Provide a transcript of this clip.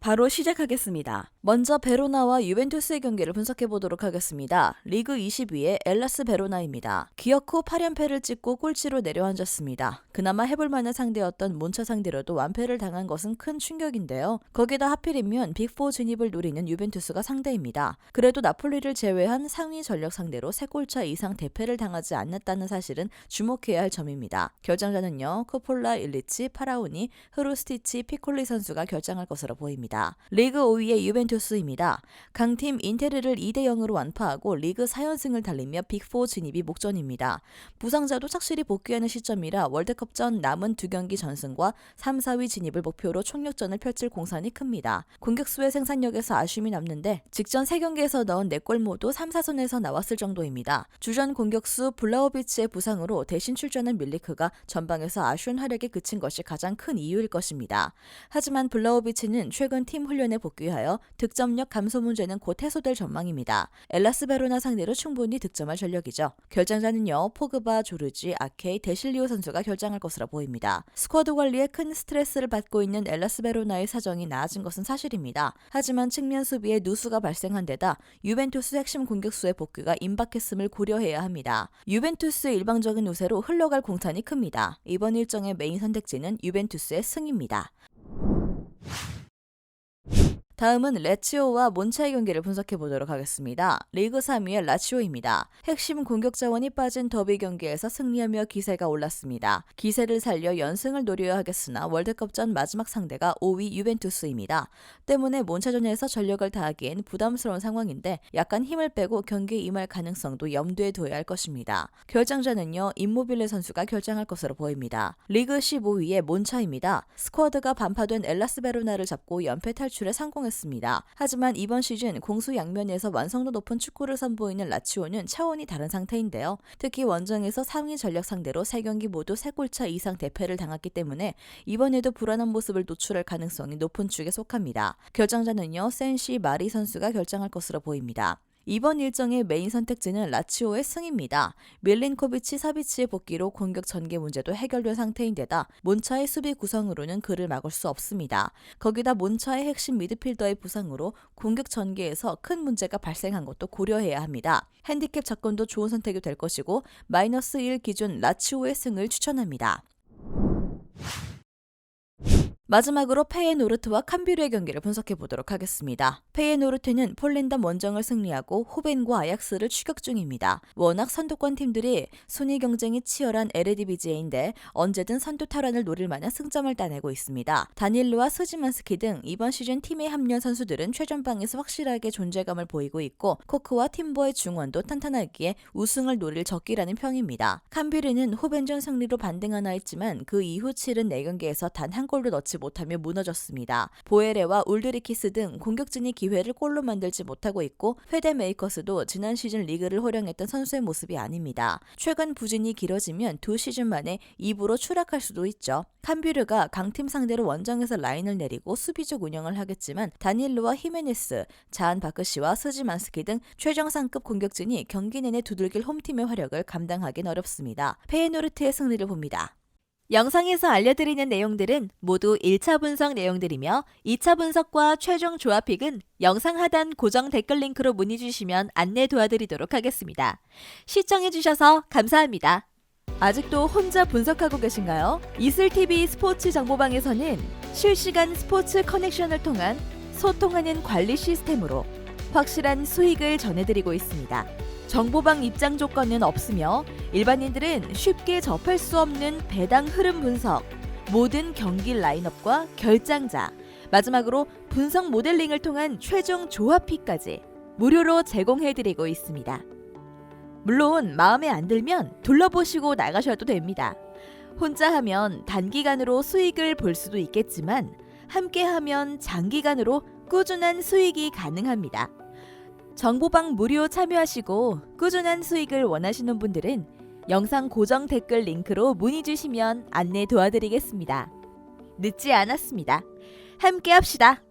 바로 시작하겠습니다. 먼저 베로나와 유벤투스의 경기를 분석해 보도록 하겠습니다. 리그 20위의 엘라스 베로나입니다. 기어코 8연패를 찍고 꼴찌로 내려앉았습니다. 그나마 해볼 만한 상대였던 몬차 상대로도 완패를 당한 것은 큰 충격인데요. 거기다 하필이면 빅4 진입을 노리는 유벤투스가 상대입니다. 그래도 나폴리를 제외한 상위 전력 상대로 3골차 이상 대패를 당하지 않았다는 사실은 주목해야 할 점입니다. 결정자는요, 코폴라, 일리치, 파라오니, 흐루스티치, 피콜리 선수가 결정할 것으로 보입니다. 리그 5위의 유벤투스입니다. 강팀 인테르를 2대0으로 완파하고 리그 4연승을 달리며 빅4 진입이 목전입니다. 부상자도 착실히 복귀하는 시점이라 월드컵 전 남은 2경기 전승과 3, 4위 진입을 목표로 총력전을 펼칠 공산이 큽니다. 공격수의 생산력에서 아쉬움이 남는데 직전 3경기에서 넣은 4골 모두 3, 4선에서 나왔을 정도입니다. 주전 공격수 블라호비치의 부상으로 대신 출전한 밀리크가 전방에서 아쉬운 활약에 그친 것이 가장 큰 이유일 것입니다. 하지만 블라호비치는 최근 팀 훈련에 복귀하여 득점력 감소 문제는 곧 해소될 전망입니다. 엘라스 베로나 상대로 충분히 득점할 전력이죠. 결정자는요, 포그바, 조르지, 아케이, 데실리오 선수가 결정할 것으로 보입니다. 스쿼드 관리에 큰 스트레스를 받고 있는 엘라스 베로나의 사정이 나아진 것은 사실입니다. 하지만 측면 수비에 누수가 발생한 데다 유벤투스 핵심 공격수의 복귀가 임박했음을 고려해야 합니다. 유벤투스의 일방적인 우세로 흘러갈 공산이 큽니다. 이번 일정의 메인 선택지는 유벤투스의 승입니다. 다음은 라치오와 몬차의 경기를 분석해 보도록 하겠습니다. 리그 3위의 라치오입니다. 핵심 공격 자원이 빠진 더비 경기에서 승리하며 기세가 올랐습니다. 기세를 살려 연승을 노려야 하겠으나 월드컵 전 마지막 상대가 5위 유벤투스입니다. 때문에 몬차전에서 전력을 다하기엔 부담스러운 상황인데 약간 힘을 빼고 경기에 임할 가능성도 염두에 둬야 할 것입니다. 결정자는요, 임모빌레 선수가 결정할 것으로 보입니다. 리그 15위의 몬차입니다. 스쿼드가 반파된 엘라스 베로나를 잡고 연패 탈출에 성공했습니다. 하지만 이번 시즌 공수 양면에서 완성도 높은 축구를 선보이는 라치오는 차원이 다른 상태인데요. 특히 원정에서 상위 전력 상대로 3경기 모두 3골차 이상 대패를 당했기 때문에 이번에도 불안한 모습을 노출할 가능성이 높은 축에 속합니다. 결정자는요, 센시 마리 선수가 결정할 것으로 보입니다. 이번 일정의 메인 선택지는 라치오의 승입니다. 밀린코비치, 사비치의 복귀로 공격 전개 문제도 해결된 상태인데다 몬차의 수비 구성으로는 그를 막을 수 없습니다. 거기다 몬차의 핵심 미드필더의 부상으로 공격 전개에서 큰 문제가 발생한 것도 고려해야 합니다. 핸디캡 접근도 좋은 선택이 될 것이고 -1 기준 라치오의 승을 추천합니다. 마지막으로 페예노르트와 캄비르의 경기를 분석해 보도록 하겠습니다. 페예노르트는 폴란드 원정을 승리하고 호벤과 아약스를 추격 중입니다. 워낙 선두권 팀들이 순위 경쟁이 치열한 에르디비제인데 언제든 선두 탈환을 노릴 만한 승점을 따내고 있습니다. 다닐로와 스지만스키 등 이번 시즌 팀에 합류한 선수들은 최전방에서 확실하게 존재감을 보이고 있고 코크와 팀버의 중원도 탄탄하기에 우승을 노릴 적기라는 평입니다. 캄비르는 호벤전 승리로 반등하나 했지만 그 이후 치른 4경기에서 단 한 골도 넣지 못하며 무너졌습니다. 보에레와 울드리키스 등 공격진이 기회를 골로 만들지 못하고 있고 페데메이커스도 지난 시즌 리그를 호령했던 선수의 모습이 아닙니다. 최근 부진이 길어지면 2시즌 만에 2부로 추락할 수도 있죠. 캄비르가 강팀 상대로 원정에서 라인을 내리고 수비적 운영을 하겠지만 다닐로와 히메네스, 자한 바크시와 스지만스키 등 최정상급 공격진이 경기 내내 두들길 홈팀의 화력을 감당하긴 어렵습니다. 페예노르트의 승리를 봅니다. 영상에서 알려드리는 내용들은 모두 1차 분석 내용들이며 2차 분석과 최종 조합픽은 영상 하단 고정 댓글 링크로 문의 주시면 안내 도와드리도록 하겠습니다. 시청해주셔서 감사합니다. 아직도 혼자 분석하고 계신가요? 이슬TV 스포츠 정보방에서는 실시간 스포츠 커넥션을 통한 소통하는 관리 시스템으로 확실한 수익을 전해드리고 있습니다. 정보방 입장 조건은 없으며 일반인들은 쉽게 접할 수 없는 배당 흐름 분석, 모든 경기 라인업과 결장자, 마지막으로 분석 모델링을 통한 최종 조합픽까지 무료로 제공해드리고 있습니다. 물론 마음에 안 들면 둘러보시고 나가셔도 됩니다. 혼자 하면 단기간으로 수익을 볼 수도 있겠지만 함께하면 장기간으로 꾸준한 수익이 가능합니다. 정보방 무료 참여하시고 꾸준한 수익을 원하시는 분들은 영상 고정 댓글 링크로 문의 주시면 안내 도와드리겠습니다. 늦지 않았습니다. 함께 합시다.